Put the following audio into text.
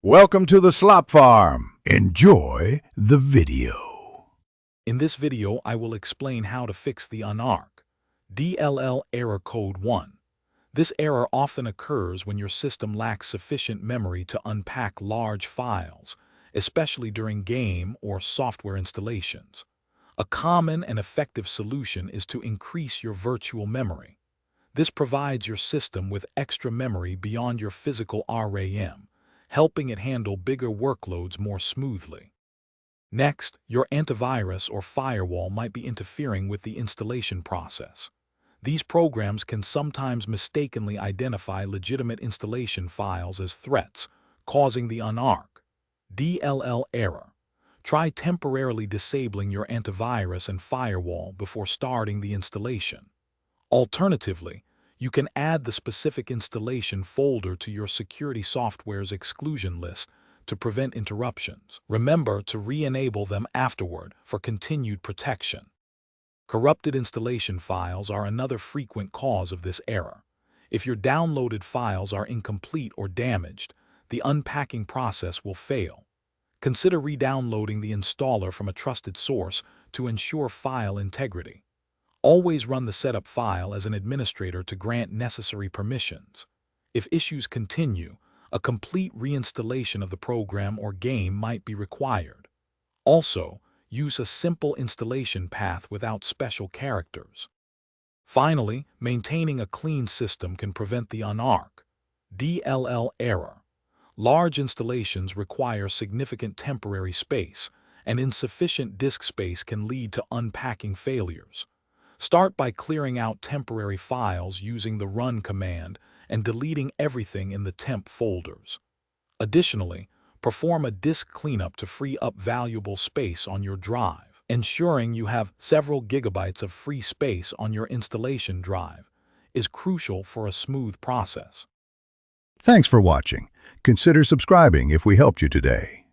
Welcome to the Slop Farm. Enjoy the video. In this video, I will explain how to fix the Unarc.dll error code 1. This error often occurs when your system lacks sufficient memory to unpack large files, especially during game or software installations. A common and effective solution is to increase your virtual memory. This provides your system with extra memory beyond your physical RAM, helping it handle bigger workloads more smoothly. Next, your antivirus or firewall might be interfering with the installation process. These programs can sometimes mistakenly identify legitimate installation files as threats, causing the Unarc.dll error. Try temporarily disabling your antivirus and firewall before starting the installation. Alternatively, you can add the specific installation folder to your security software's exclusion list to prevent interruptions. Remember to re-enable them afterward for continued protection. Corrupted installation files are another frequent cause of this error. If your downloaded files are incomplete or damaged, the unpacking process will fail. Consider re-downloading the installer from a trusted source to ensure file integrity. Always run the setup file as an administrator to grant necessary permissions. If issues continue, a complete reinstallation of the program or game might be required. Also, use a simple installation path without special characters. Finally, maintaining a clean system can prevent the Unarc.dll error. Large installations require significant temporary space, and insufficient disk space can lead to unpacking failures. Start by clearing out temporary files using the run command and deleting everything in the temp folders. Additionally, perform a disk cleanup to free up valuable space on your drive. Ensuring you have several gigabytes of free space on your installation drive is crucial for a smooth process. Thanks for watching. Consider subscribing if we helped you today.